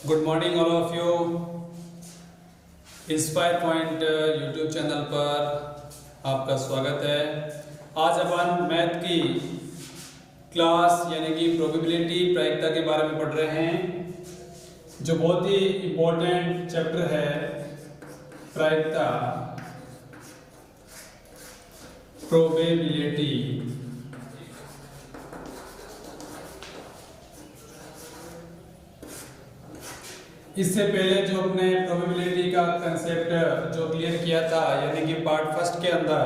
Good morning all of you. Inspire point YouTube channel पर आपका स्वागत है। आज अपन मैथ की क्लास यानी कि प्रोबेबिलिटी प्रायिकता के बारे में पढ़ रहे हैं, जो बहुत ही इम्पोर्टेंट चैप्टर है प्रायिकता, प्रोबेबिलिटी। इससे पहले जो अपने प्रोबेबिलिटी का कंसेप्ट जो क्लियर किया था यानी कि पार्ट फर्स्ट के अंदर,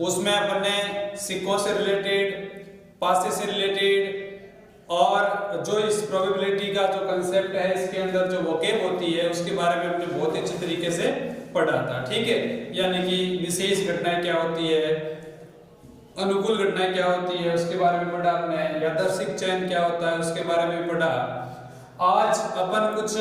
उसमें अपन ने सिक्कों से रिलेटेड, पासे से रिलेटेड और जो इस प्रोबेबिलिटी का जो कंसेप्ट है इसके अंदर जो वोकेब होती है उसके बारे में हमने बहुत अच्छी तरीके से पढ़ा था। ठीक है, यानी कि विशेष घटनाएं क्या होती है, अनुकूल घटनाएं क्या होती है उसके बारे में पढ़ा हमने, यादृच्छिक चयन क्या होता है उसके बारे में पढ़ा। आज अपन कुछ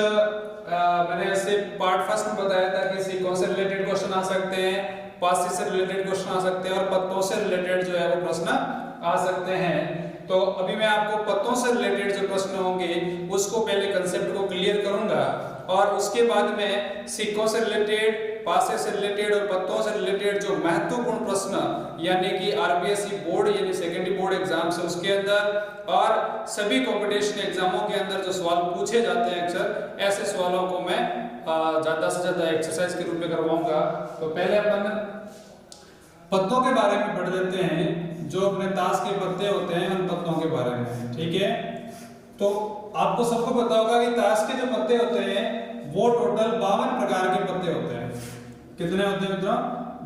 मैंने ऐसे पार्ट फर्स्ट में बताया था कि सिक्कों से रिलेटेड क्वेश्चन आ सकते हैं, पासे से रिलेटेड क्वेश्चन आ सकते हैं और पत्तों से रिलेटेड जो है वो प्रश्न आ सकते हैं। तो अभी मैं आपको पत्तों से रिलेटेड जो प्रश्न होंगे उसको पहले कंसेप्ट को क्लियर करूंगा और उसके बाद में सिक्कों से रिलेटेड, पासे से रिलेटेड और पत्तों से रिलेटेड जो महत्वपूर्ण प्रश्न यानी कि आरबीएसई बोर्ड यानी सेकेंडरी बोर्ड एग्जाम से उसके अंदर और सभी कंपटीशन एग्जामों के अंदर जो सवाल पूछे जाते हैं अक्सर, ऐसे सवालों को मैं ज्यादा से ज्यादा एक्सरसाइज के रूप में करवाऊंगा। तो पहले अपन पत्तों के बारे में पढ़ लेते हैं, जो अपने ताश के पत्ते होते हैं उन पत्तों के बारे में। ठीक है, तो आपको सबको पता होगा कि ताश के जो पत्ते होते हैं वो टोटल 52 प्रकार के पत्ते होते हैं। कितने होते हैं मित्रों?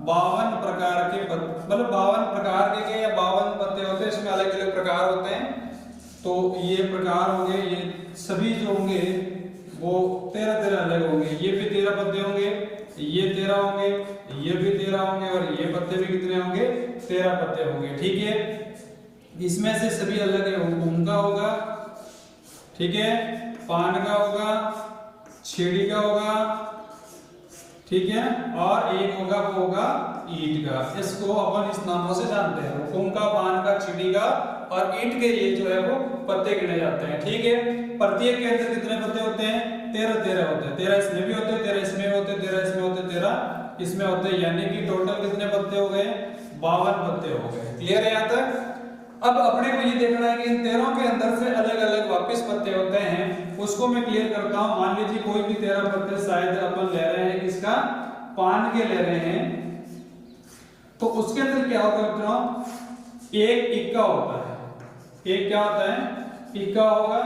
52 प्रकार के पत्ते, मतलब 52 प्रकार के या 52 पत्ते होते हैं, इसमें अलग अलग प्रकार होते हैं। तो ये प्रकार होंगे, ये सभी जो होंगे वो 13 अलग होंगे। ये भी 13 पत्ते होंगे, ये 13 होंगे, ये भी 13 होंगे और ये पत्ते भी कितने होंगे? 13 पत्ते होंगे। ठीक है, इसमें से सभी अलग है। ऊन का होगा, ठीक है, पान का होगा, छेड़ी का होगा, ठीक है, और एक होगा वो होगा ईंट का। इसको अपन इस नामों से जानते हैं, हुकुम का, पान का, छेड़ी का और ईंट के ये जो है वो पत्ते गिने जाते हैं। ठीक है, प्रत्येक के अंदर कितने पत्ते होते हैं? 13 होते हैं। 13 इसमें भी होते हैं, 13 इसमें भी होते हैं, 13 इसमें होते हैं, 13 इसमें होते हैं, यानी कि टोटल कितने पत्ते हो गए? 52 पत्ते हो गए। क्लियर है यहाँ तक? अब अपने को ये देखना है कि इन 13 के अंदर से अलग अलग वापस पत्ते होते हैं, उसको मैं क्लियर करता हूं। मान लीजिए कोई भी 13 पत्ते शायद अपन ले रहे हैं, किसका? पान के ले रहे हैं, तो उसके अंदर क्या होगा मित्रों? एक इक्का होता है। एक क्या होता है? इक्का होगा।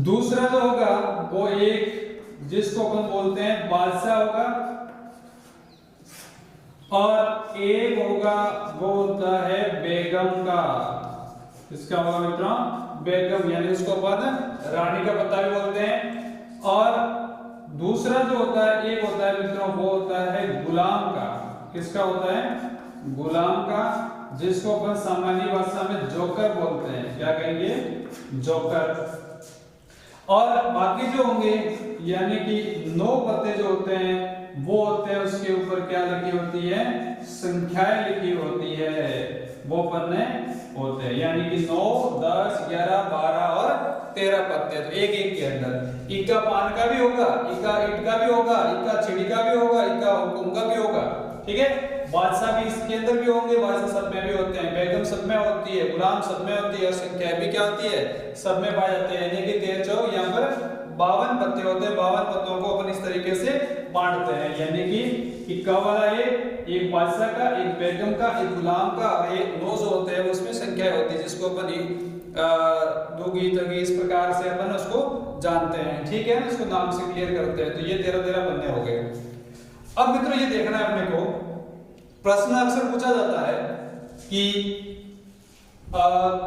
दूसरा जो होगा वो एक जिसको अपन बोलते हैं बादशाह होगा, और एक होगा वो होता है बेगम का। इसका होगा मित्रों बेगम, यानी उसको अपन रानी का पत्ता भी बोलते हैं। और दूसरा जो होता है, एक होता है मित्रों वो होता है गुलाम का। किसका होता है? गुलाम का, जिसको अपन सामान्य भाषा में जोकर बोलते हैं। क्या कहेंगे? जोकर। और बाकी जो होंगे यानी कि 9 पत्ते जो होते हैं वो होते हैं, उसके ऊपर क्या लिखी होती है? संख्याएं लिखी होती है, वो पन्ने होते हैं, यानी कि 9, 10, 11, 12 और 13 पत्ते। तो एक एक के अंदर इक्का पान का भी होगा, इक्का ईंट का भी होगा, इक्का छेड़ी का भी होगा, इक्का हुकुम का भी होगा। ठीक है, बादशाह भी इसके अंदर भी होंगे, बादशाह सब में भी होते हैं, बेगम सब में होती है, गुलाम सब में होती है और संख्या भी क्या होती है? सब में पाए जाते हैं। यानी कि 13 यहाँ पर 52 पत्ते होते हैं। 52 पत्तों को अपन इस तरीके से बांटते हैं, यानी कि इक्का वाला एक बादशाह का, एक बेगम का, एक गुलाम का और एक 9 जो होते हैं उसमें संख्या होती है, जिसको अपन दोगी तगी इस प्रकार से अपन उसको जानते हैं। ठीक है, इसको नाम से क्लियर करते हैं। तो ये 13 पन्ने हो गए। अब मित्रों ये देखना है अपने को, प्रश्न अक्सर पूछा जाता है कि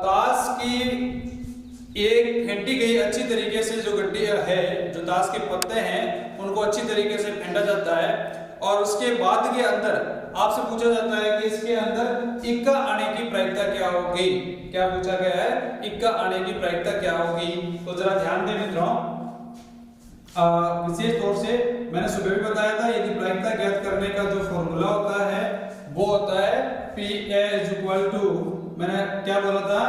ताश की एक फेंटी गई अच्छी तरीके से जो गड्डी है, जो ताश के पत्ते हैं उनको अच्छी तरीके से फेंटा जाता है और उसके बाद के अंदर आपसे पूछा जाता है कि इसके अंदर इक्का आने की प्रायिकता क्या होगी। क्या पूछा गया है? इक्का आने की प्रायिकता क्या होगी। तो जरा ध्यान दें मित्रों, विशेष तौर से मैंने सुबह भी बताया था, यदि प्रायिकता ज्ञात करने का जो फॉर्मूला होता है वो होता है PA = मैंने क्या बोला था?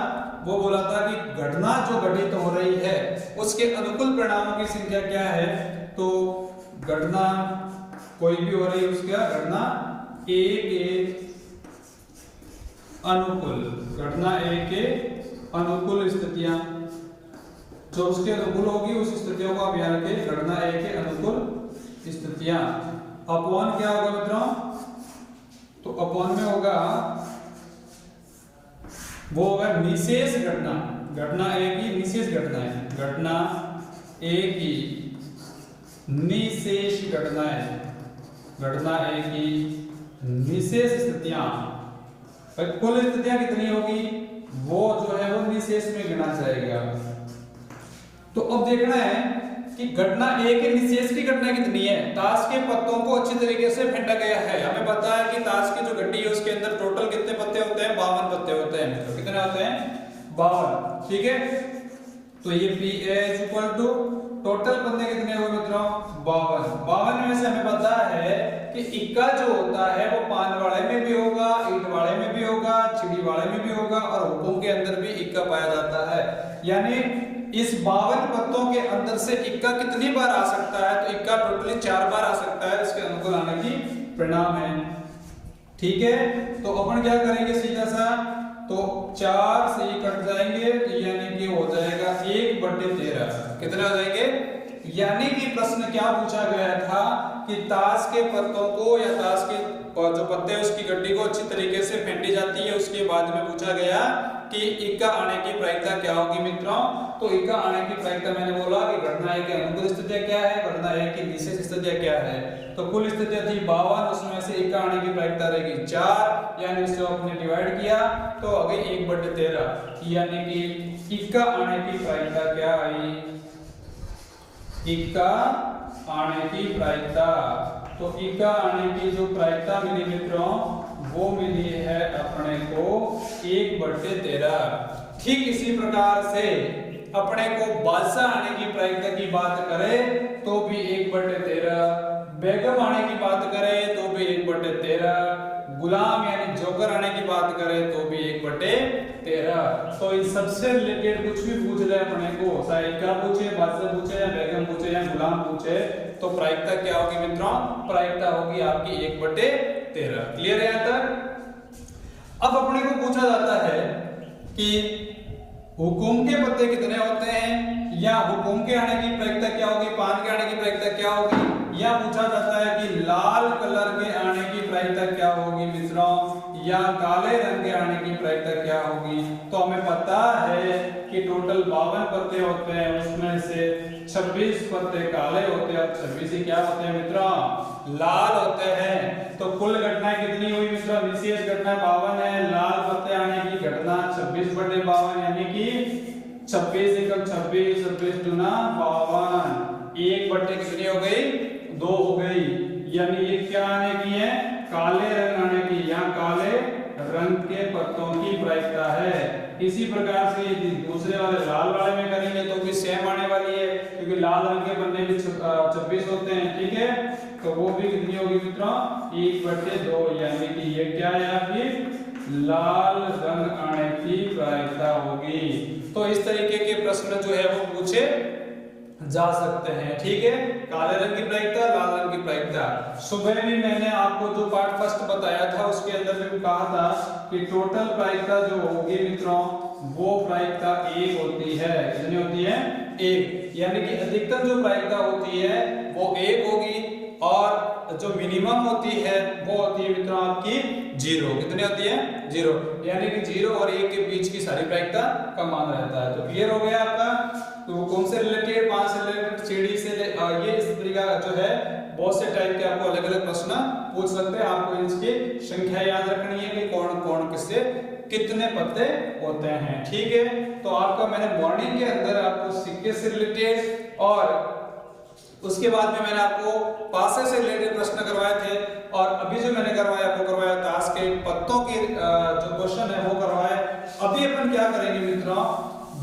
वो बोला था कि घटना जो घटित हो रही है उसके अनुकूल परिणामों की संख्या क्या है। तो घटना कोई भी हो रही है उसका घटना ए के अनुकूल, घटना ए के अनुकूल स्थितियां जो उसके अनुकूल होगी उस स्थितियों को आप याद रखें। घटना ए के अनुकूल स्थितियां अपॉन क्या होगा मित्रों, तो अपॉन में होगा वो होगा निशेष घटना, घटना ए की निशेष घटनाएं, घटना ए की निशेष घटनाएं, घटना ए की निशेष स्थितियां। कुल स्थितियां कितनी होगी वो जो है वो निशेष में गिना जाएगा। तो अब देखना है कि घटना ए के निशेष की घटना कितनी है। ताश के पत्तों को अच्छी तरीके से फेंटा गया है। हमें पता है कि ताश की जो गड्डी है उसके अंदर टोटल कितने पत्ते होते हैं, 52 पत्ते होते हैं। तो कितने होते हैं, 52। ठीक है, तो ये P is equal to total पत्ते कितने हुए मित्रों, 52। 52 में से हमें पता है कि इक्का जो होता है वो पान वाले में भी होगा, ईंट वाले में भी होगा, चिड़ी वाले में भी होगा और हुकुम के अंदर भी इक्का पाया जाता है। यानी इस 52 पत्तों के अंदर से इक्का कितनी बार आ सकता है, तो इक्का टोटली 4 बार आ सकता है। इसके अनुकूल आने की परिणाम है। ठीक है, तो अपन क्या करेंगे सीधा सा, तो 4 से ये कट जाएंगे तो यानी कि हो जाएगा 1/13। कितने हो जाएंगे, यानी कि प्रश्न क्या पूछा गया था कि ताश के पत्तों को या ताश के जो पत्ते उसकी गड्डी को अच्छी तरीके से फेंटी जाती है। उसके बाद में पूछा गया कि इक्का आने की प्रायिकता क्या होगी मित्रों। तो इक्का आने की प्रायिकता मैंने बोला कि घटना ए की अनुकूल स्थितियां क्या है, घटना ए की निशेष स्थितियां क्या है। तो कुल स्थितियां थी 52, उसमें से इक्का आने की प्रायिकता रहेगी 4, यानी इसको आपने डिवाइड किया तो आ गई 1/13, यानी कि इक्का आने की प्रायिकता क्या आई, इक्का आने की प्रायिकता। तो इक्का आने की जो प्रायिकता मिली मित्रों वो मिली है अपने को 1/13। ठीक इसी प्रकार से अपने को बादशाह आने की प्रायिकता की बात करें तो भी 1/13, बेगम आने की बात करें तो भी 1/13, गुलाम यानी जोकर आने की बात करें तो भी 1/13। तो इन सबसे रिलेटेड कुछ भी पूछ ले अपने को, चाहे क्या पूछे, बादशाह पूछे या बेगम पूछे या गुलाम पूछे, तो प्रायिकता क्या होगी मित्रों, प्रायिकता होगी आपकी 1/13। क्लियर है यहाँ तक। अब अपने को पूछा जाता है कि हुकुम के पत्ते कितने होते हैं, या हुकुम के आने की प्रायिकता क्या होगी, पान के आने की प्रायिकता क्या होगी, या पूछा जाता है कि लाल कलर के आने की प्रायिकता क्या होगी मित्रों, या काले रंग के आने की प्रायिकता क्या होगी। तो हमें पता है कि टोटल 52 पत्ते होते हैं, उसमें से 26 पत्ते काले होते हैं, 26 ही क्या होते हैं मित्रों, लाल होते हैं। तो कुल घटनाएं कितनी हुई मित्रों, निशेष घटना 52 है, लाल पत्ते आने की घटना 26/52, यानी कि 26 = 26, 26 × 52, 1/, कितनी हो गई, 2 हो गई। यानी ये क्या आने की है, काले रंग आने की, यहाँ काले रंग के पत्तों की प्रायिकता है। इसी प्रकार से दूसरे वाले लाल वाले में करेंगे तो भी सेम आने वाली है, क्योंकि लाल रंग के पन्ने भी 26 होते हैं। ठीक है, तो वो भी कितनी होगी मित्रों, 1/2, यानी कि ये क्या है आपकी लाल रंग आने की प्रायिकता होगी। तो इस तरीके के प्रश्न जो है वो पूछे जा सकते हैं। ठीक है, काले रंग की प्रायिकता, लाल रंग की प्रायिकता। सुबह भी मैंने आपको जो पार्ट फर्स्ट बताया था उसके अंदर भी कहा था कि टोटल प्रायिकता जो होगी मित्रों वो प्रायिकता 1 होती है। कितनी होती है, 1, यानी कि अधिकतम जो प्रायिकता होती है वो 1 होगी और जो मिनिमम होती है वो होती है मित्रों आपकी 0। कितनी होती है, 0, यानी कि 0 और 1 के बीच की सारी प्रायिकता का मान रहता है। तो क्लियर हो गया आपका। तो कौन से रिलेटेड, 5 से रिलेटेड, सीढ़ी से ये इस तरीका जो है बहुत से टाइप के आपको अलग अलग प्रश्न पूछ सकते हैं। आपको इसकी संख्या याद रखनी है कि कौन कौन किससे कितने पत्ते होते हैं। ठीक है, तो आपका मैंने मॉर्निंग के अंदर आपको सिक्के से रिलेटेड और उसके बाद में मैंने आपको पासे से रिलेटेड प्रश्न करवाए थे, और अभी जो मैंने करवाया आपको करवाया ताश के पत्तों के जो क्वेश्चन है वो करवाए। अभी अपन क्या करेंगे मित्रों,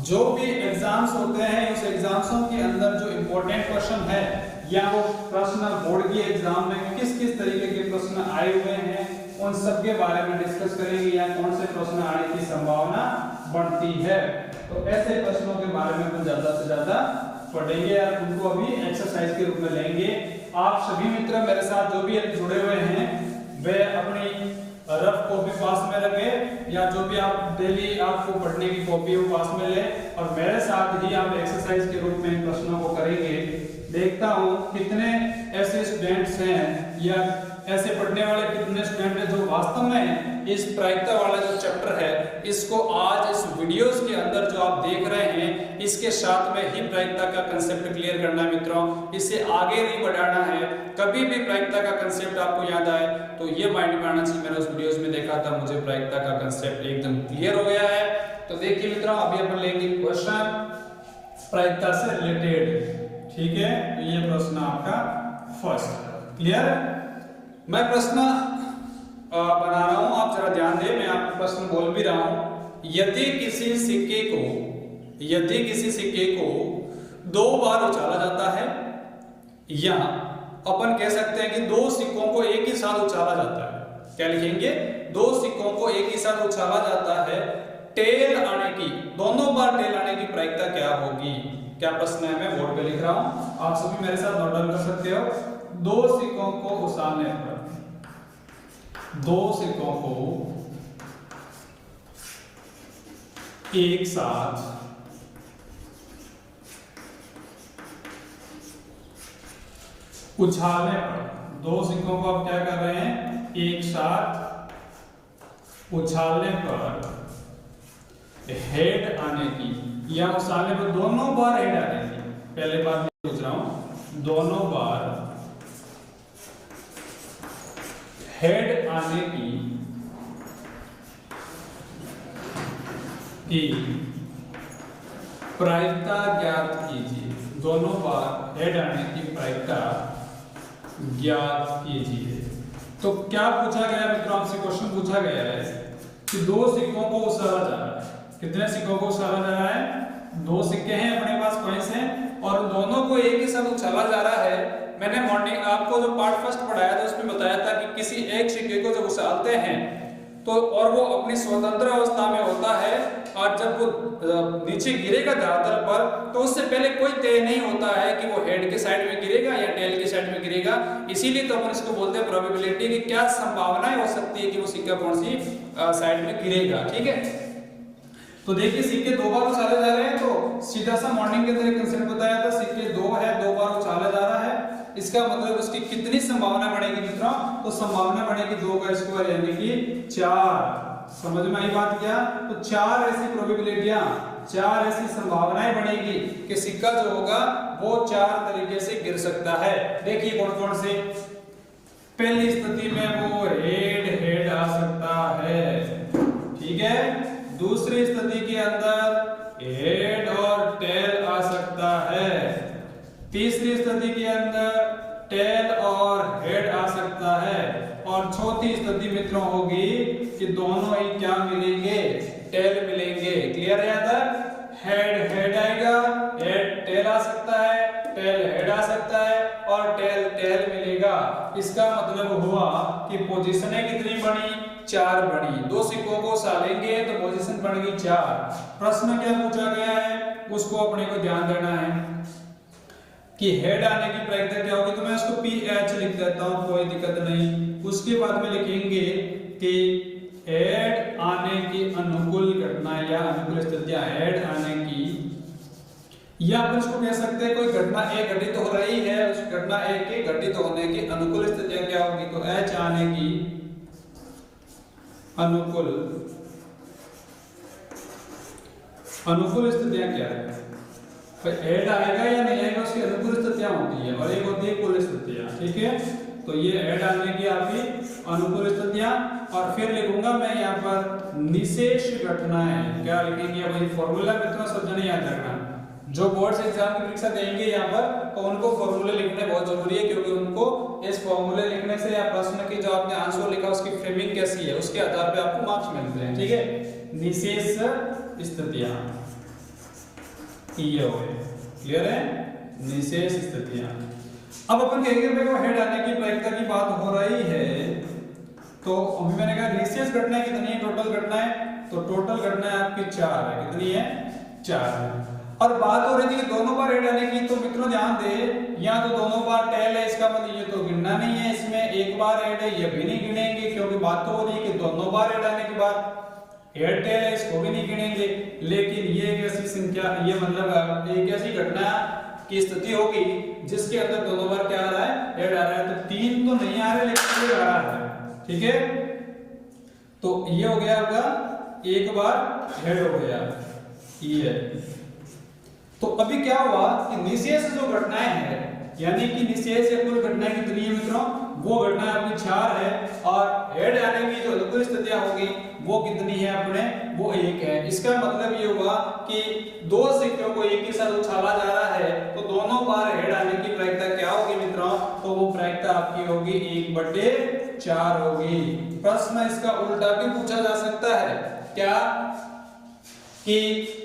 जो भी एग्जाम्स होते हैं उस एग्जाम्सों के अंदर जो इंपॉर्टेंट क्वेश्चन है या वो प्रश्न बोर्ड की एग्जाम में किस किस तरीके के प्रश्न आए हुए हैं उन सब के बारे में डिस्कस करेंगे, या कौन से प्रश्न आने की संभावना बनती है। तो ऐसे प्रश्नों के बारे में हम ज्यादा से ज्यादा पढ़ेंगे और उनको अभी एक्सरसाइज के रूप में लेंगे। आप सभी मित्र मेरे साथ जो भी अभी जुड़े हुए हैं वे अपनी रफ कॉपी पास में रखें या जो भी आप डेली आपको पढ़ने की कॉपी वो पास में लें और मेरे साथ ही आप एक्सरसाइज के रूप में इन प्रश्नों को करेंगे। देखता हूँ कितने ऐसे स्टूडेंट्स हैं या ऐसे पढ़ने वाले कितने स्टूडेंट हैं जो वास्तव में इस प्रायिकता वाला जो चैप्टर है इसको आज इस वीडियोस के अंदर जो आप देख रहे हैं इसके साथ में ही प्रायिकता का कंसेप्ट क्लियर करना है मित्रों। इसे आगे नहीं बढ़ाना है। कभी भी प्रायिकता का कंसेप्ट आपको याद आए तो ये माइंड में आना चाहिए, मैंने उस वीडियोस में देखा था, मुझे प्रायिकता का कंसेप्ट एकदम क्लियर हो गया है। तो देखिए मित्रों, अभी अपन लेंगे क्वेश्चन प्रायिकता से रिलेटेड। ठीक है, तो ये प्रश्न आपका फर्स्ट क्लियर। मैं प्रश्न बना रहा हूं, आप जरा ध्यान दें, मैं आपको प्रश्न बोल भी रहा हूं। यदि किसी सिक्के को 2 बार उछाला जाता है या अपन कह सकते हैं कि 2 सिक्कों को एक ही साथ उछाला जाता है, क्या लिखेंगे? 2 सिक्कों को एक ही साथ उछाला जाता है, टेल आने की, दोनों बार टेल आने की प्रायिकता क्या होगी? क्या प्रश्न है, मैं बोर्ड पे लिख रहा हूं, आप सभी मेरे साथ नोट डाउन कर सकते हो। 2 सिक्कों को उछालने पर 2 सिक्कों को एक साथ उछालने पर, 2 सिक्कों को आप क्या कर रहे हैं, एक साथ उछालने पर हेड आने की या उछालने पर दोनों बार हेड आने की, पहले बार पूछ रहा हूं, दोनों बार हेड आने की प्रायिकता ज्ञात कीजिए। दोनों बार हेड आने की प्रायिकता ज्ञात कीजिए। तो क्या पूछा गया मित्रों, आपसे क्वेश्चन पूछा गया है कि 2 सिक्कों को उछाला जा रहा है। कितने सिक्कों को उछाला जा रहा है? 2 सिक्के हैं अपने पास, कॉइंस हैं, और दोनों को एक ही साथ उछाला जा रहा है। मैंने मॉर्निंग आपको जो पार्ट फर्स्ट पढ़ाया था उसमें बताया था कि किसी एक सिक्के को जब उछालते हैं तो और वो अपनी स्वतंत्र अवस्था में होता है और जब वो नीचे गिरेगा धरातल पर तो उससे पहले कोई तय नहीं होता है कि वो हेड के साइड में गिरेगा या टेल के साइड में गिरेगा। इसीलिए तो अपन इसको बोलते हैं प्रोबेबिलिटी की क्या संभावनाएं हो सकती है कि वो सिक्का कौन सी साइड में गिरेगा। ठीक है, तो देखिए सिक्के 2 बार उछाले जा रहे हैं, तो सीधा सा मॉर्निंग के अंदर कंसेप्ट बताया था, सिक्के 2 है, 2 बार उछाला जा रहा है, इसका मतलब उसकी कितनी संभावना बढ़ेगी मित्रों? तो संभावना बढ़ेगी 2 का स्क्वायर यानी कि 4। समझ में आई बात क्या? तो 4 ऐसी प्रोबेबिलिटियां, 4 ऐसी संभावनाएं बनेगी कि सिक्का जो होगा वो 4 तरीके से गिर सकता है। देखिए कौन कौन से। पहली स्थिति में वो हेड आ सकता है, ठीक है। दूसरी स्थिति के अंदर हेड और टेल आ सकता है। तीसरी स्थिति के अंदर टेल और हेड आ सकता है और चौथी स्थिति मित्रों होगी कि दोनों ही क्या मिलेंगे? टेल मिलेंगे। क्लियर है? यहाँ तक हेड आएगा, हेड टेल आ सकता है, टेल हेड आ सकता है और टेल मिलेगा। इसका मतलब हुआ कि पोजीशनें कितनी बनी? 4 बनी। 2 सिक्कों को उछालेंगे तो पोजीशन बन गई 4। प्रश्न क्या पूछा गया है उसको अपने को ध्यान देना है कि हेड आने की प्रायिकता क्या होगी। तो मैं इसको PH लिख देता हूं, कोई दिक्कत नहीं। उसके बाद में लिखेंगे कि हेड आने की अनुकूल घटना या अनुकूल स्थितियां, हेड आने की, या अपन इसको कह सकते हैं कोई घटना A घटित हो रही है, उस घटना A के घटित होने की अनुकूल स्थितियां क्या होगी? तो H आने की अनुकूल स्थितियां क्या है? हेड आएगा या नहीं आएगा उसकी अनुकूल स्थितियां होती है और एक होती है कुल स्थितियां। ठीक है, तो ये हेड आने की आपकी अनुकूल स्थितियां। और फिर लिखूंगा मैं यहाँ पर निशेष घटनाएं। क्या लिखेंगे? वही फॉर्मूला मित्रों सब जने याद रखना। जो बोर्ड से एग्जाम की परीक्षा देंगे यहाँ पर तो उनको फॉर्मूले लिखने बहुत जरूरी है, क्योंकि उनको इस फॉर्मूले लिखने से या प्रश्न की जो आपने आंसर लिखा उसकी फ्रेमिंग कैसी है उसके आधार पे आपको मार्क्स मिलते हैं। ठीक है, निशेष स्थितियां ये हो गए। क्लियर है? निशेष स्थितियां। अब अपन कहेंगे भाई वो हेड आने की प्रायिकता की बात हो रही है, तो अभी मैंने कहा निशेष घटनाएं कितनी है? टोटल घटनाएं तो टोटल घटनाएं आपकी 4 है। कितनी है? 4 है। और बात हो रही थी कि दोनों बार हेड आने की, तो मित्रों ध्यान दे, यहाँ तो दोनों बार टेल है, इसका मतलब ये तो गिनना नहीं है, इसमें एक बार हेड है, ये भी नहीं गिनेंगे, क्योंकि बात तो हो रही है कि दोनों बार हेड आने के बाद हेड टेल है, इसको भी नहीं गिनेंगे। लेकिन ये एक ऐसी संख्या, ये मतलब एक ऐसी घटना की स्थिति होगी जिसके अंदर दोनों बार क्या आ रहा है? हेड आ रहा है। तो 3 तो नहीं आ रहे, लेकिन ये आ रहा है। ठीक है, तो ये हो गया आपका एक बार हेड हो गया ये। तो अभी क्या हुआ कि निशेष जो घटनाएं हैं, यानी कि निशेष या कुल घटनाएं कितनी है मित्रों? वो घटनाएं आपकी 4 है, और हेड आने की जो अनुकूल स्थितियां होगी वो कितनी है अपने? वो 1 है। इसका मतलब ये हुआ कि दो सिक्कों को एक ही साथ उछाला जा रहा है, तो दोनों बार हेड आने की प्रायिकता क्या होगी मित्रों? तो वो प्रायिकता आपकी होगी 1/4 होगी। प्रश्न इसका उल्टा भी पूछा जा सकता है, क्या कि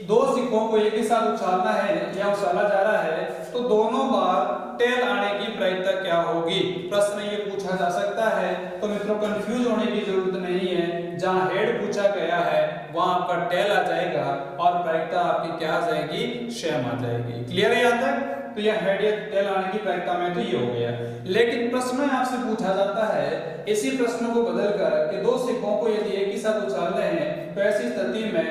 दो सिक्कों को एक ही साथ उछालना है या उछाला जा रहा है, तो दोनों बार टेल आने की प्रायिकता क्या होगी? प्रश्न ये पूछा जा सकता है। तो मित्रों कंफ्यूज होने की जरूरत नहीं है, जहां हेड पूछा गया है वहां आपका टेल आ जाएगा और प्रायिकता आपकी क्या आ जाएगी? सेम आ जाएगी। क्लियर है यहां तक? तो यह हेड या टेल आने की प्रायिकता में तो ये हो गया। लेकिन प्रश्न आपसे पूछा जाता है इसी प्रश्न को बदलकर कि दो सिक्कों को यदि एक ही साथ उछालने हैं, तो ऐसी स्थिति में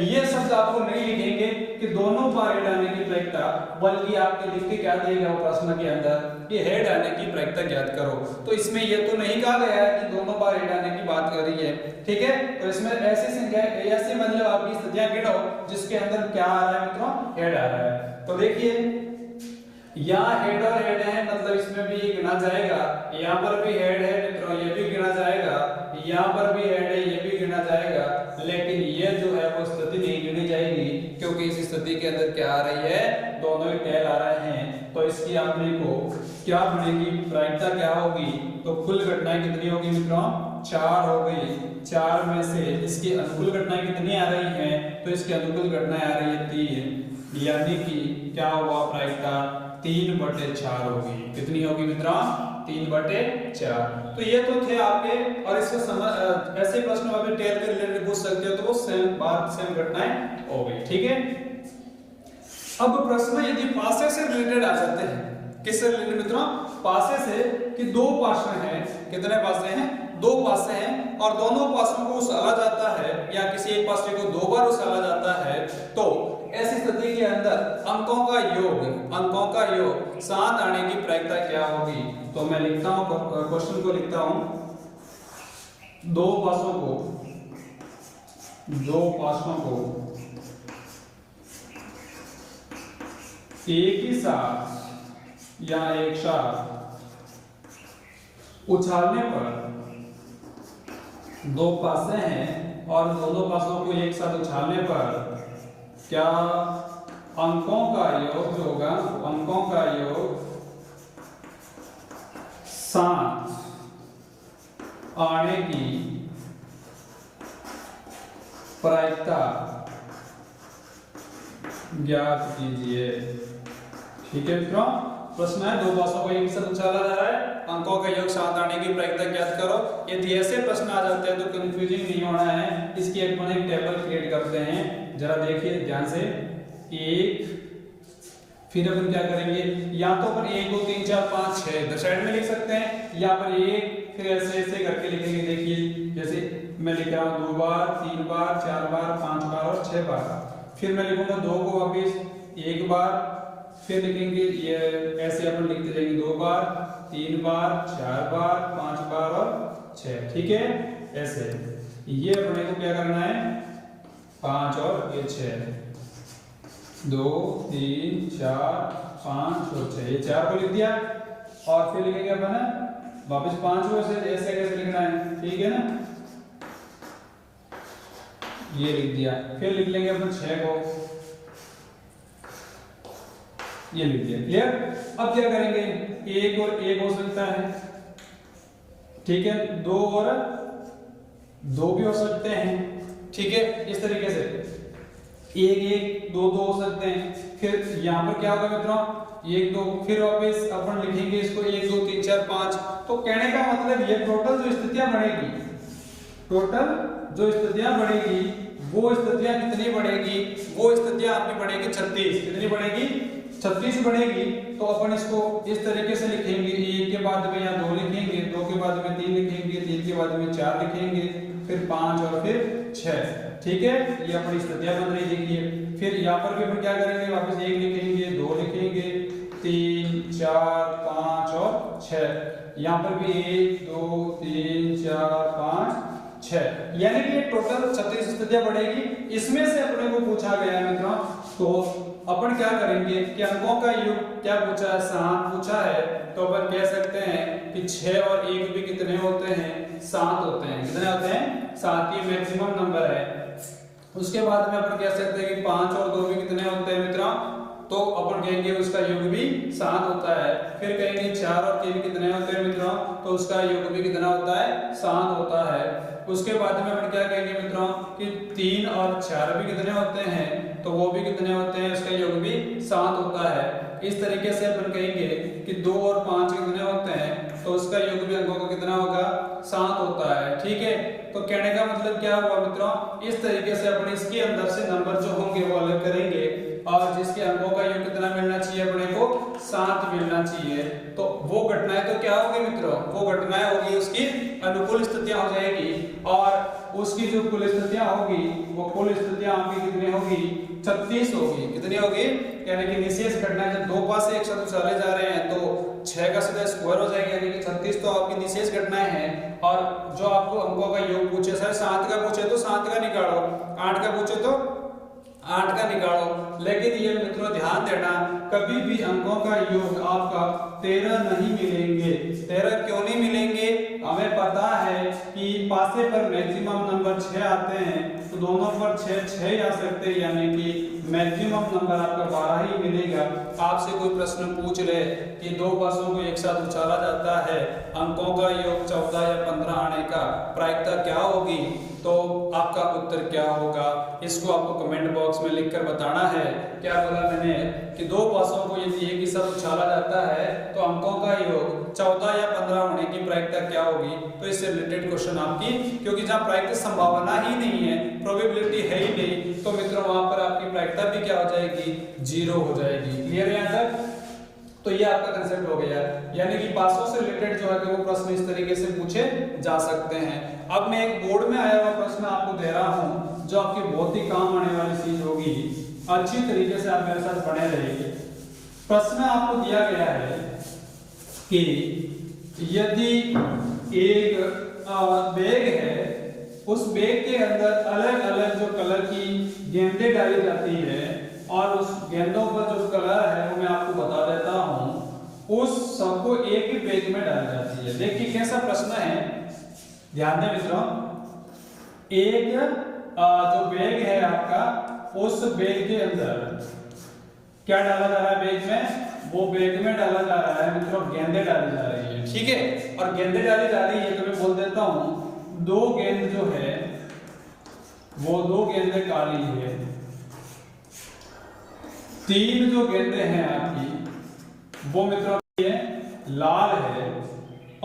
ये शब्द आपको नहीं लिखेंगे कि दोनों बार हेड आने की प्रायिकता, बल्कि आपके लिख के क्या देगा वो प्रश्न के अंदर कि हेड आने की प्रायिकता ज्ञात करो। तो इसमें ये तो नहीं कहा गया है कि दोनों बार हेड आने की बात कर रही है। ठीक है, तो इसमें ऐसी संख्या, ऐसे मतलब आपकी स्थितियां गिनो जिसके अंदर क्या आ रहा है मित्रों? हेड आ रहा है। तो देखिए यहाँ हेड और हेड है, मतलब इसमें भी गिना जाएगा, यहाँ पर भी हेड है मित्रों, ये भी गिना जाएगा, यहाँ पर भी हेड है, ये भी गिना जाएगा। लेकिन ये जो है वो स्थिति नहीं गिनी जाएगी, क्योंकि इस स्थिति के अंदर क्या आ रही है? दोनों ही टेल आ रहे हैं। तो इसकी आपने को क्या बनेगी? प्रायिकता क्या होगी? तो कुल घटनाएं कितनी होगी मित्रों? 4 हो गई। 4 में से इसकी अनुकूल घटनाएं कितनी आ रही हैं? तो इसकी अनुकूल घटनाएं आ रही है 3, यानी कि क्या हुआ? प्रायिकता 3/4 होगी। कितनी होगी मित्रों? 3/4। तो ये तो थे आपके, और इसका समझ ऐसे प्रश्न आप टेल के रिलेटेड पूछ सकते हो, तो वो सेम बात, सेम घटनाएं हो गई। ठीक है, अब प्रश्न यदि पासे से रिलेटेड आ जाते हैं, किससे रिलेटेड मित्रों? पासे से, कि दो पासे हैं। कितने पासे हैं? 2 पासे हैं, और दोनों पासों को उछाला जाता है या किसी एक पासे को 2 बार उछाला जाता है, तो ऐसी स्थिति के अंदर अंकों का योग 7 आने की प्रायिकता क्या होगी? तो मैं लिखता हूं, क्वेश्चन को लिखता हूं, दो पासों को एक ही साथ या एक साथ उछालने पर, 2 पासे हैं और दोनों पासों को एक साथ उछालने पर क्या अंकों का योग जो होगा, अंकों का योग 7 आने की प्रायिकता ज्ञात कीजिए। ठीक है मित्रों, प्रश्न है 2 पासों को एक साथ उछाला जा रहा है, अंकों का योग 7 आने की प्रायिकता ज्ञात करो। यदि ऐसे प्रश्न आ जाते हैं तो कंफ्यूजिंग नहीं होना है, इसकी अपन एक टेबल क्रिएट करते हैं। जरा देखिए ध्यान से, 1, फिर अपन क्या करेंगे, या तो अपन 1 2 3 4 5 6 इधर साइड में लिख सकते हैं, या पर 1 फिर ऐसे ऐसे करके लिखेंगे। देखिए जैसे मैं लिख रहा हूँ 2 बार 3 बार 4 बार 5 बार और 6 बार, फिर मैं लिखूंगा 2 को वापिस 1 बार, फिर लिखेंगे ये ऐसे अपन लिखते जाएंगे 2 बार 3 बार 4 बार 5 बार और 6। ठीक है, ऐसे ये अपने को क्या करना है, 5 और ये 6, 2 3 4 5 और 6, ये 4 को लिख दिया। और फिर लिखेंगे अपन वापस 5 को ऐसे कैसे लिखना है, ठीक है ना, ये लिख दिया। फिर लिख लेंगे अपन 6 को, ये लिख दिया। क्लियर? अब क्या करेंगे, 1 और 1 हो सकता है, ठीक है, 2 और 2 भी हो सकते हैं। ठीक है, इस तरीके से 1 1 2 2 हो सकते हैं। फिर यहाँ पर क्या होगा मित्रों, 1 2, फिर वापस अपन लिखेंगे इसको 1 2 3 4 5। तो कहने का मतलब ये टोटल जो स्थितियां बनेगी टोटल जो स्थितियां बढ़ेगी वो स्थितियां कितनी बढ़ेगी, वो स्थितियां आपकी बढ़ेगी 36। कितनी बढ़ेगी, 36 बढ़ेगी। तो अपन इसको इस तरीके से लिखेंगे, 1 के बाद में यहाँ 2 लिखेंगे, 2 के बाद में 3 लिखेंगे, 3 के बाद में 4 लिखेंगे, फिर 5 और फिर 6। ठीक है, ये अपनी स्थितियां बन रही देखिए। फिर यहाँ पर भी अपन क्या करेंगे, वापस 1 लिखेंगे, 2 लिखेंगे, 3 4 5 और 6। यहाँ पर भी 1 2 3 4 5 6, यानी कि टोटल 36 स्थितियां बढ़ेगी। इसमें से अपने को पूछा गया है मित्रों, तो अपन क्या करेंगे कि अंकों का योग क्या पूछा है, 7 पूछा है। तो अपन कह सकते हैं कि 6 और 1 भी कितने होते हैं, 7 होते हैं। कितने होते हैं, 7 ही मैक्सिमम नंबर है। उसके बाद में अपन कह सकते हैं कि 5 और 2 भी कितने होते हैं मित्रों, तो अपन कहेंगे उसका योग भी 7 होता है। फिर कहेंगे 4 और 3 कितने होते हैं मित्रों, तो उसका योग भी कितना होता है, 7 होता है। उसके बाद में अपन क्या कहेंगे मित्रों कि 3 और 4 भी कितने होते हैं, तो वो भी कितने होते हैं, उसका योग भी 7 होता है। इस तरीके से अपन कहेंगे कि 2 और 5 कितने होते हैं, तो उसका योग भी अंकों का कितना होगा, 7 होता है। ठीक है, तो कहने का मतलब क्या हुआ मित्रों, इस तरीके से अपन इसके अंदर से नंबर जो होंगे वो अलग करेंगे, और जिसके अंकों का योग कितना मिलना चाहिए अपने को, 7 मिलना चाहिए। तो वो घटनाएं तो क्या होगी मित्रों, वो घटनाएं होगी उसकी अनुकूल स्थितियां हो जाएगी, और उसकी जो कुल स्थितियां होगी वो कुल स्थितियां आपकी कितनी होगी, 36 होगी। कितनी होगी, यानी कि निशेष घटनाएं जब दो पास से एक साथ उछाले जा रहे हैं तो 6 का सीधा स्क्वायर हो जाएगा, यानी कि 36 तो आपकी निशेष घटनाएं हैं। और जो आपको अंकों का योग पूछे, सर 7 का पूछे तो 7 का निकालो, 8 का पूछे तो 8 का निकालो। लेकिन ये मित्रों ध्यान देना, कभी भी अंकों का योग आपका 13 नहीं मिलेंगे। 13 क्यों नहीं मिलेंगे, हमें पता है कि पासे पर मैक्सिमम नंबर 6 आते हैं, तो दोनों पर 6 आ सकते हैं, यानी कि मैक्सिमम नंबर आपका 12 ही मिलेगा। आपसे कोई प्रश्न पूछ ले कि दो पासों को एक साथ उछाला जाता है, अंकों का योग 14 या 15 आने का प्रायिकता क्या होगी, तो आपका उत्तर क्या होगा, इसको आपको कमेंट बॉक्स में लिखकर बताना है। क्या बोला मैंने कि दो पासों को यदि एक ही साथ उछाला जाता है तो अंकों का योग 14 या 15 होने की प्रायिकता क्या होगी। तो इससे रिलेटेड क्वेश्चन आपकी, क्योंकि जहां प्रायिकता संभावना ही नहीं है, प्रोबेबिलिटी है ही नहीं, तो मित्रों वहां पर आपकी प्रायिकता भी क्या हो जाएगी, 0 हो जाएगी। क्लियर है यहां तक, तो ये आपका कंसेप्ट हो गया, यानी कि पासों से रिलेटेड जो है कि वो प्रश्न इस तरीके से पूछे जा सकते हैं। अब मैं एक बोर्ड में आया हुआ प्रश्न आपको दे रहा हूं, जो आपके बहुत ही काम आने वाली चीज होगी। अच्छी तरीके से आप मेरे साथ बने रहिए। प्रश्न आपको दिया गया है कि यदि एक बैग है, उस बैग के अंदर अलग अलग जो कलर की गेंदें डाली जाती है, और उस गेंदों पर जो कलर है वो मैं आपको बता देता हूं, उस सबको एक ही बैग में डाली जाती है। देखिए कैसा प्रश्न है, ध्यान दें मित्रों। एक जो बैग है आपका, उस बैग के अंदर क्या डाला जा रहा है, बैग में, वो बैग में डाला जा रहा है मित्रों गेंदें डाली जा रही है। ठीक है, और गेंदें डाली जा रही है तो मैं बोल देता हूं 2 गेंद जो है वो 2 गेंदें काली है, 3 जो गेंदें हैं आपकी वो मित्रों ये लाल है,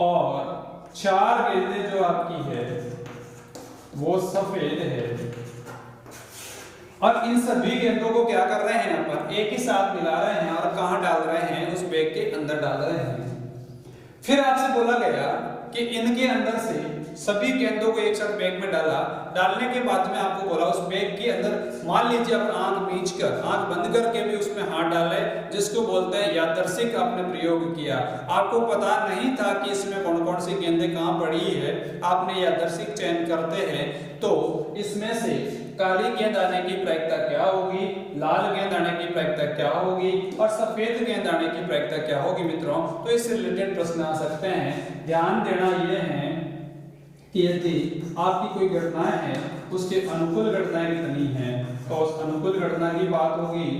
और 4 गेंदें जो आपकी है वो सफेद है। और इन सभी गेंदों को क्या कर रहे हैं, यहाँ पर एक ही साथ मिला रहे हैं, और कहां डाल रहे हैं, उस बैग के अंदर डाल रहे हैं। फिर आपसे बोला गया कि इनके अंदर से सभी गेंदों को एक साथ बैग में डाला, डालने के बाद में आपको बोला उस बैग के अंदर मान लीजिए आप आंख मीच कर, आंख बंद करके भी उसमें हाथ डाले, जिसको बोलते हैं यादृच्छिक आपने प्रयोग किया। आपको पता नहीं था कि इसमें कौन कौन सी गेंदें कहां पड़ी है, आपने यादृच्छिक चयन करते हैं, तो इसमें से काली गेंद आने की प्रायिकता क्या होगी, लाल गेंद आने की प्रायिकता क्या होगी, और सफेद गेंद आने की प्रायिकता क्या होगी मित्रों। तो इससे रिलेटेड प्रश्न आ सकते हैं। ध्यान देना यह है कि यदि आपकी कोई घटनाएं हैं, उसके अनुकूल घटनाएं कितनी हैं, तो उस अनुकूल घटना की बात होगी,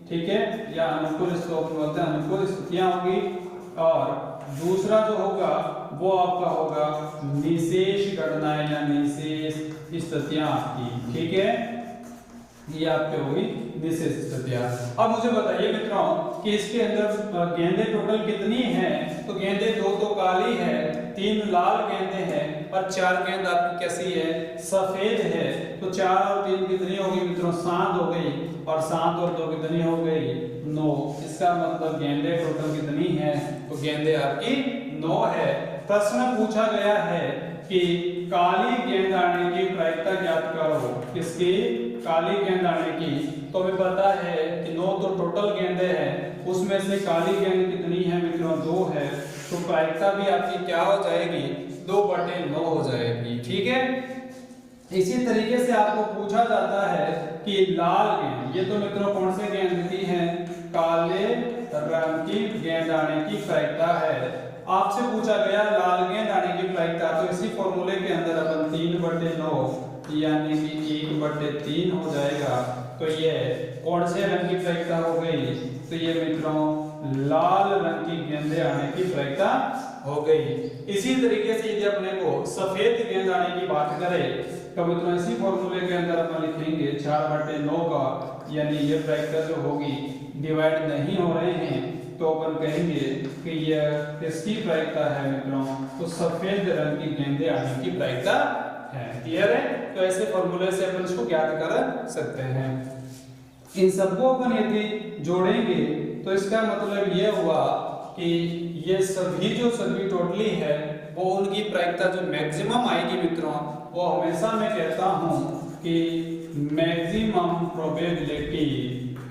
ठीक है, या अनुकूल बोलते हैं अनुकूल स्थितियां होगी, और दूसरा जो होगा वो आपका होगा निशेष घटनाएं या निशेष स्थितियां आपकी। ठीक है, ये आपके होगी निशेष स्थितियां। अब मुझे बताइए मित्रों कि इसके अंदर गेंदें टोटल कितनी हैं, तो गेंदें 2 तो काली है, 3 लाल गेंदें हैं, और 4 गेंद आपकी कैसी है, सफेद है। तो 4 और 3 कितनी होगी मित्रों, 7 हो गई, और 7 और 2 कितनी हो गई, 9। इसका मतलब गेंदें टोटल कितनी है, तो गेंदें आपकी 9 है। प्रश्न पूछा गया है कि काली गेंद आने की प्रायिकता ज्ञात करो। किसकी, काली गेंद आने की। तो हमें पता है कि 9 तो टोटल गेंदें हैं, उसमें से काली गेंद कितनी है मित्रों, 2 है। तो प्रायिकता भी आपकी क्या हो जाएगी, 2/9 हो जाएगी। ठीक है। इसी तरीके से आपको पूछा जाता है कि लाल गेंद, ये तो मित्रों कौन से गेंद की है, काले रंग की गेंद आने की प्रायिकता है। आपसे पूछा गया लाल गेंद आने की प्रायिकता, तो इसी फॉर्मूले के अंदर अपन 3/9 यानी कि 1/3 हो जाएगा। तो ये कौन से रंग की प्रायिकता हो गई, तो ये मित्रों लाल रंग की गेंदें आने की प्रायिकता हो गई। इसी तरीके से यदि अपने को सफेद गेंद आने की बात करें तो मित्रों इसी फॉर्मूले के अंदर अपन लिखेंगे 4/9 का, यानी ये प्रायिकता जो होगी डिवाइड नहीं हो रहे हैं, तो अपन कहेंगे कि यह किसकी प्रायिकता है मित्रों, तो सफेद रंग की गेंदें आने की प्रायिकता है। क्लियर है। तो ऐसे फॉर्मूले से अपन इसको ज्ञात कर सकते हैं। इन सबको अपन यदि जोड़ेंगे तो इसका मतलब ये हुआ कि ये सभी जो सभी टोटली है वो उनकी प्रायिकता जो मैक्सिमम आएगी मित्रों, वो हमेशा मैं कहता हूं कि मैक्सिमम प्रोबेबिलिटी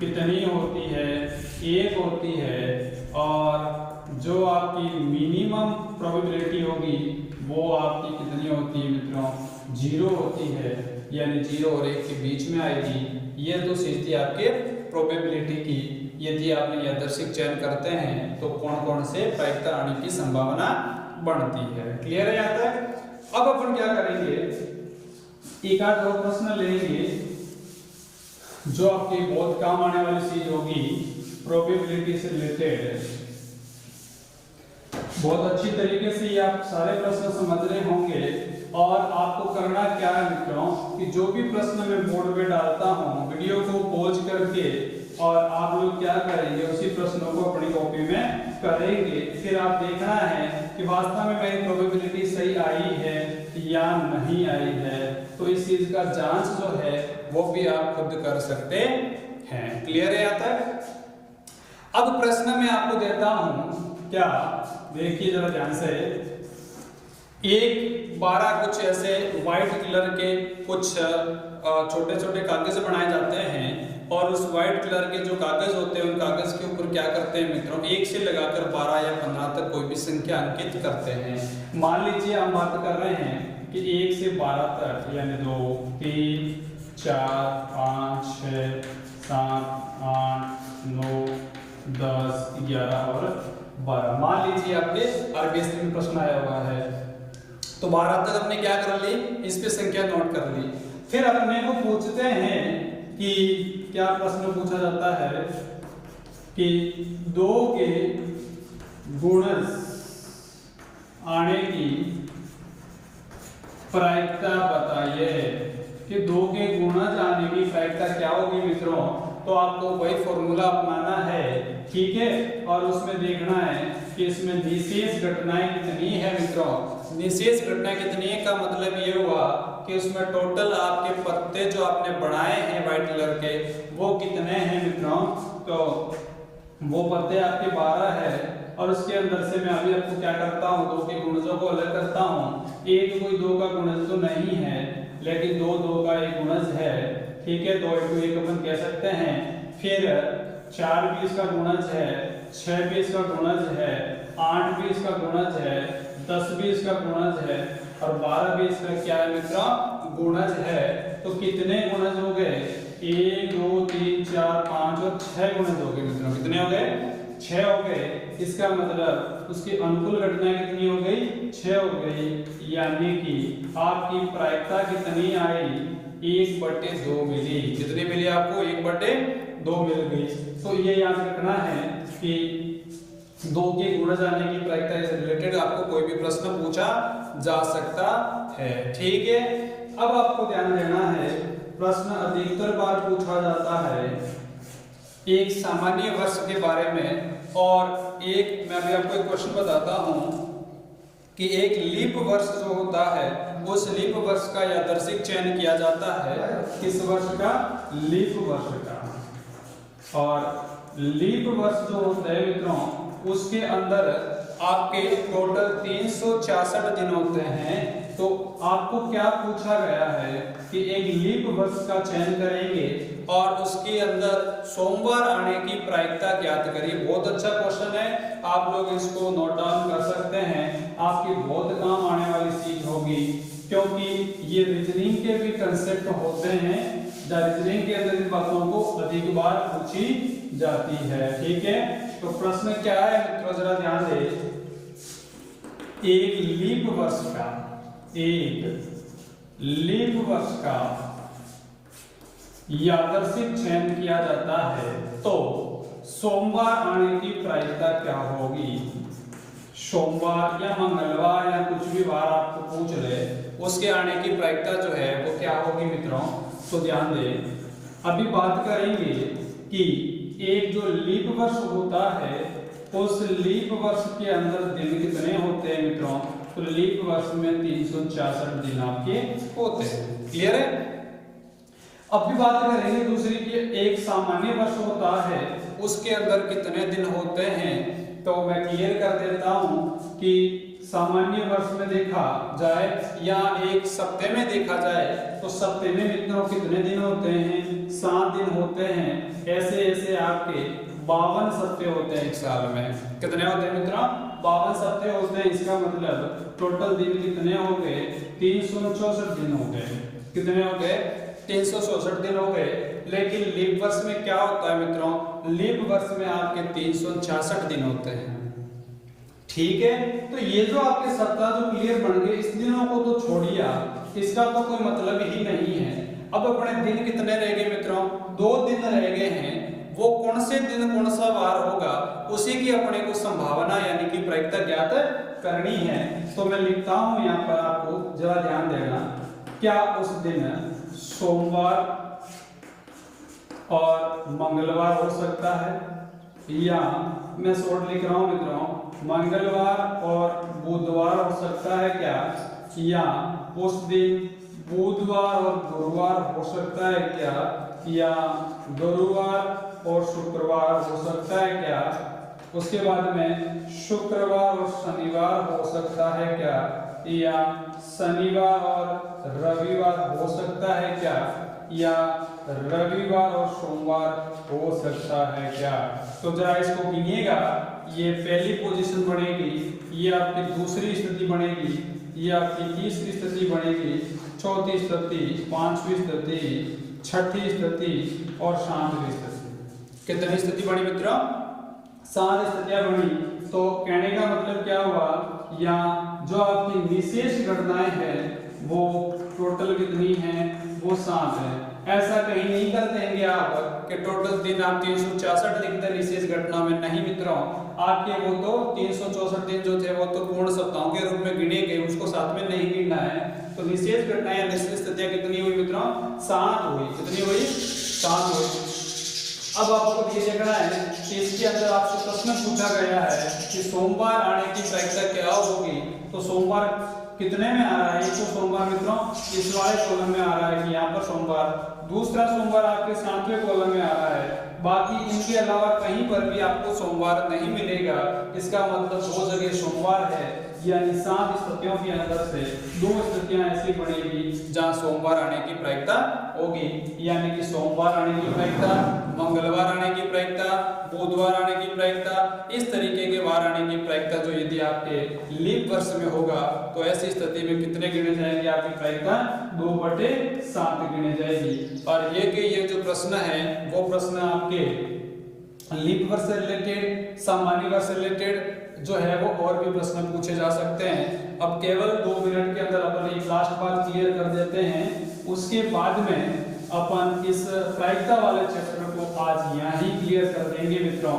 कितनी होती है, 1 होती है, और जो आपकी मिनिमम प्रोबेबिलिटी होगी वो आपकी कितनी होती है मित्रों, 0 होती है, यानी 0 और 1 के बीच में आएगी। ये तो चीज थी आपके प्रोबेबिलिटी की। यदि आपने यादृच्छिक चयन करते हैं तो कौन कौन से प्रायिकता आने की संभावना बढ़ती है। क्लियर है यहाँ तक। अब अपन क्या करेंगे, एक आध दो प्रश्न लेंगे जो आपके बहुत काम आने वाली चीज होगी, प्रोबेबिलिटी से रिलेटेड। बहुत अच्छी तरीके से ये आप सारे प्रश्न समझ रहे होंगे। और आपको करना क्या है मित्रों कि जो भी प्रश्न मैं बोर्ड पे डालता हूँ, वीडियो को पॉज करके और आप लोग क्या करेंगे, उसी प्रश्नों को अपनी कॉपी में करेंगे। फिर आप देखना है कि वास्तव में मेरी प्रोबेबिलिटी सही आई है या नहीं आई है। तो इस चीज का जांच जो है वो भी आप खुद कर सकते हैं। क्लियर है यहाँ तक। अब प्रश्न मैं आपको देता हूं, क्या देखिए जरा ध्यान से। 12 कुछ ऐसे व्हाइट कलर के कुछ छोटे छोटे कागज बनाए जाते हैं, और उस व्हाइट कलर के जो कागज होते हैं उन कागज के ऊपर क्या करते हैं मित्रों, 1 से लगाकर 12 या 15 तक कोई भी संख्या अंकित करते हैं। मान लीजिए हम बात कर रहे हैं कि 1 से 12 तक, यानी 2 3 4 5 6 7 8 9 10 11 और 12। मान लीजिए आपके आरबीएससी में प्रश्न आया हुआ है, तो 12 तक हमने क्या कर ली, इस पे संख्या नोट कर ली। फिर अपने को पूछते हैं कि क्या प्रश्न पूछा जाता है कि 2 के गुणज आने की प्रायिकता बताइए कि 2 के गुणज आने की प्रायिकता क्या होगी मित्रों। तो आपको वही फॉर्मूला अपनाना है, ठीक है, और उसमें देखना है कि इसमें निशेष घटनाएं कितनी है मित्रों। निशेष घटना कितनी है का मतलब ये हुआ कि उसमें टोटल आपके पत्ते जो आपने बनाए हैं व्हाइट कलर के वो कितने हैं मित्रों। तो वो पत्ते आपके 12 है, और उसके अंदर से मैं अभी आपको क्या करता हूँ, 2 के गुणजों को अलग करता हूँ। एक कोई 2 का गुणज तो नहीं है, लेकिन 2 का एक गुणज है, ठीक है। 2 × 1 अपन कह सकते हैं। फिर 4 भी इसका गुणज है, 6 भी इसका गुणज है, 8 भी इसका गुणज है, 10 भी इसका गुणज है, और 12 भी इसका क्या है मित्रों, गुणज है। तो कितने गुणज हो गए, 1 2 3 4 5 और 6 गुणज हो गए मित्रों। कितने हो गए, 6 हो गए। इसका मतलब उसकी अनुकूल घटना कितनी हो गई, 6 हो गई। यानी कि आपकी प्रायिकता कितनी आई, 1/2 मिली। कितनी मिली आपको, 1/2 मिल गई। तो ये याद रखना है कि 2 के गुणज आने की प्रायिकता से रिलेटेड आपको कोई भी प्रश्न पूछा जा सकता है, ठीक है। अब आपको ध्यान देना है, प्रश्न अधिकतर बार पूछा जाता है एक सामान्य वर्ष के बारे में। और एक मैं अभी आपको एक क्वेश्चन बताता हूं कि एक लीप वर्ष जो होता है उस लीप वर्ष का यादृच्छिक चयन किया जाता है, किस वर्ष का? लीप वर्ष का। और लीप वर्ष जो होता है मित्रों उसके अंदर आपके टोटल 366 दिन होते हैं। तो आपको क्या पूछा गया है कि एक लीप वर्ष का चयन करेंगे और उसके अंदर सोमवार आने की प्रायिकता ज्ञात करिए। बहुत अच्छा क्वेश्चन है, आप लोग इसको नोट डाउन कर सकते हैं, आपकी बहुत काम आने वाली चीज होगी, क्योंकि ये रीजनिंग के भी कंसेप्ट होते हैं, रीजनिंग के अंदर इन बातों को अधिक बार पूछी जाती है। ठीक है, तो प्रश्न क्या है मित्रों, जरा ध्यान दें। एक लीप वर्ष का, एक लीप वर्ष का यादृच्छिक चयन किया जाता है तो सोमवार आने की प्रायिकता क्या होगी? सोमवार या मंगलवार या कुछ भी वार आपको पूछ ले, उसके आने की प्रायिकता जो है वो क्या होगी मित्रों? तो ध्यान दें, अभी बात करेंगे कि एक जो लीप वर्ष होता है उस लीप वर्ष के अंदर दिन कितने होते हैं मित्रों? तो लीप वर्ष में 366 दिन आपके होते हैं। क्लियर है? अब भी बात करेंगे दूसरी की, एक सामान्य वर्ष होता है उसके अंदर कितने दिन होते हैं? तो मैं क्लियर कर देता हूं कि सामान्य वर्ष में देखा जाए या एक सप्ताह में देखा जाए तो सप्ताह में मित्रों कितने दिन होते हैं? 7 दिन होते हैं। ऐसे ऐसे आपके 52 सप्ताह होते हैं एक साल में। कितने होते हैं मित्रों? 52 सप्ताह होते हैं। इसका मतलब टोटल दिन कितने हो गए? 364 दिन हो गए। कितने हो गए? 364 दिन हो गए। लेकिन लीप वर्ष में क्या होता है मित्रों? लीप वर्ष में आपके 366 दिन होते हैं। ठीक है, तो ये जो आपके सप्ताह जो क्लियर बन गए, इस दिनों को तो छोड़िए, इसका तो कोई मतलब ही नहीं है। अब अपने दिन कितने रह गए मित्रों? 2 दिन रह गए हैं। वो कौन से दिन कौन सा वार होगा उसी की अपने को संभावना यानी कि प्रायिकता ज्ञात करनी है। तो मैं लिखता हूं यहाँ पर, आपको जरा ध्यान देना। क्या उस दिन सोमवार और मंगलवार हो सकता है, या मैं शॉर्ट लिख रहा हूं मित्रों, मंगलवार और बुधवार हो सकता है क्या? या उस दिन बुधवार और गुरुवार हो सकता है क्या? या गुरुवार और शुक्रवार हो सकता है क्या? उसके बाद में शुक्रवार और शनिवार हो सकता है क्या? या शनिवार और रविवार हो सकता है क्या? या रविवार और सोमवार हो सकता है क्या? तो जरा इसको गिनिएगा। ये पहली पोजीशन बनेगी, ये आपकी दूसरी स्थिति बनेगी, ये आपकी तीसरी स्थिति बनेगी, चौथी स्थिति, पांचवी स्थिति, छठी स्थिति और सातवीं स्थिति। कितनी स्थिति बनी मित्रों? 7 स्थितियां बनी। तो कहने का मतलब क्या हुआ, या जो आपकी विशेष घटनाएं हैं वो टोटल कितनी हैं? वो 7 है। ऐसा कहीं नहीं कर देंगे आप कि टोटल दिन आप 366 लिखते विशेष घटना में, नहीं मित्रों, आपके वो तो 364 दिन जो थे वो तो पूर्ण सप्ताहों के रूप में गिने गए, उसको साथ में नहीं गिनना है। तो विशेष घटनाएं या निश्चित स्थितियां कितनी हुई मित्रों? 7 हुई। कितनी हुई? 7 हुई। अब आपको ये देखना है कि इसके अंदर आपसे प्रश्न पूछा गया है कि सोमवार आने की प्रायिकता क्या होगी। तो सोमवार कितने में आ रहा है? तो सोमवार मित्रों इस वाले कॉलम में आ रहा है कि यहाँ पर सोमवार, दूसरा सोमवार आपके 7वें कॉलम में आ रहा है। बाकी इनके अलावा कहीं पर भी आपको सोमवार नहीं मिलेगा। इसका मतलब 2 जगह सोमवार है, यानी 7 स्थितियों के अंदर से 2 स्थितियां ऐसी बनेगी जहां सोमवार आने की प्रायिकता होगी, यानी कि सोमवार आने की प्रायिकता, मंगलवार आने की प्रायिकता, बुधवार आने की प्रायिकता, इस तरीके के वार आने की प्रायिकता जो यदि आपके लीप वर्ष में होगा तो ऐसी स्थिति में कितने गिने जाएंगे? आपकी प्रायिकता 2/7 गिने जाएगी। और ये जो प्रश्न है वो प्रश्न आपके लीप वर्ष से रिलेटेड, सामान्य वर्ष से रिलेटेड जो है वो और भी प्रश्न पूछे जा सकते हैं। अब केवल 2 मिनट के अंदर अपन एक लास्ट बार क्लियर कर देते हैं, उसके बाद में अपन इस प्रायिकता वाले चैप्टर को आज यहाँ ही क्लियर कर देंगे मित्रों।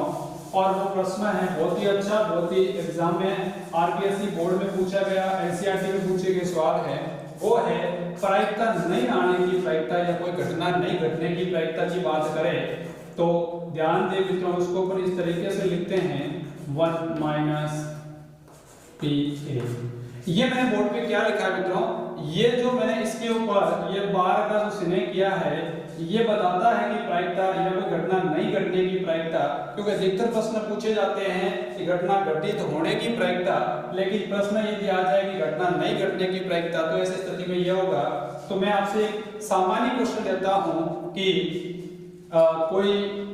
और वो प्रश्न है बहुत ही अच्छा, बहुत ही एग्जाम में आरपीएससी बोर्ड में पूछा गया, एनसीईआरटी में पूछे गए सवाल है, वो है प्रायिकता नहीं आने की प्रायिकता या कोई घटना नहीं घटने की प्रायिकता की बात करें तो ध्यान दें मित्रों, उसको अपन इस तरीके से लिखते हैं 1 - PA। ये मैंने बोर्ड पे क्या लिखा है मित्रों, ये जो मैंने इसके ऊपर ये बार का जो चिन्ह किया है, ये बताता है कि प्रायिकता या कोई घटना नहीं घटने की प्रायिकता, क्योंकि अधिकतर प्रश्न पूछे जाते हैं कि घटना घटित होने की प्रायिकता, लेकिन प्रश्न यदि आ जाए कि घटना नहीं घटने की प्रायिकता, तो ऐसी स्थिति में यह होगा। तो मैं आपसे एक सामान्य क्वेश्चन देता हूं कि कोई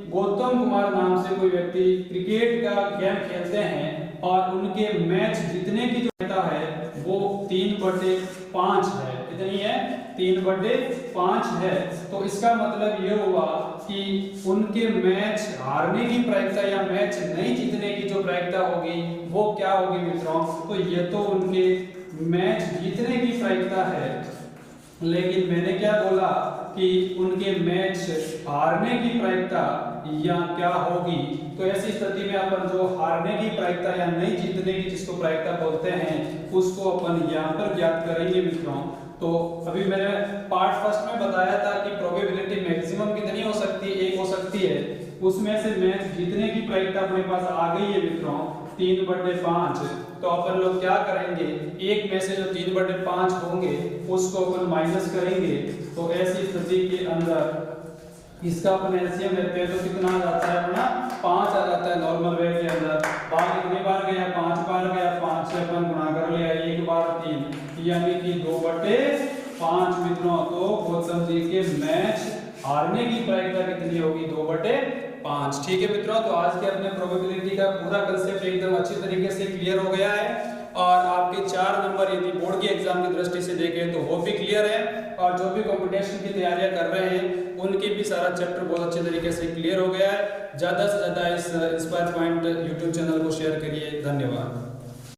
गौतम कुमार नाम से कोई व्यक्ति क्रिकेट का गेम खेलते हैं और उनके मैच जीतने की जो प्रायिकता है वो 3/5 है। कितनी है? 3/5 है। तो इसका मतलब ये हुआ कि उनके मैच हारने की प्रायिकता या मैच नहीं जीतने की जो प्रायिकता होगी वो क्या होगी मित्रों? तो ये तो उनके मैच जीतने की प्रायिकता है, लेकिन मैंने क्या बोला कि उनके मैच हारने की प्रायिकता या क्या होगी। तो ऐसी स्थिति में अपन जो हारने की प्रायिकता या नहीं जीतने की जिसको प्रायिकता बोलते हैं उसको अपन यहाँ पर ज्ञात करेंगे मित्रों। तो अभी मैंने पार्ट फर्स्ट में बताया था कि प्रोबेबिलिटी मैक्सिमम कितनी हो सकती है? 1 हो सकती है। उसमें से मैच जीतने की प्रायिकता अपने पास आ गई है मित्रों 3/5। तो अपन लोग क्या करेंगे, एक में से जो 3/5 होंगे उसको अपन माइनस करेंगे। तो ऐसी स्थिति के अंदर इसका अपन एलसीएम लेते हैं तो कितना आ जाता है अपना? 5 आ जाता है नॉर्मल वे के अंदर। भाग कितनी बार गया? 5 बार गया। 5 से अपन गुणा कर लिया, 1 बार 3, यानी कि 2/5 मित्रों। तो गौतम जी के मैच हारने की प्रायिकता कितनी होगी? 2/5। ठीक है मित्रों, तो आज के अपने प्रोबेबिलिटी का पूरा कांसेप्ट एकदम अच्छी तरीके से क्लियर हो गया है और आपके 4 नंबर यदि बोर्ड के एग्जाम की दृष्टि से देखें तो वो भी क्लियर है, और जो भी कंपटीशन की तैयारियां कर रहे हैं उनके भी सारा चैप्टर बहुत अच्छे तरीके से क्लियर हो गया है। ज़्यादा से ज़्यादा इस इंस्पायर पॉइंट यूट्यूब चैनल को शेयर करिए। धन्यवाद।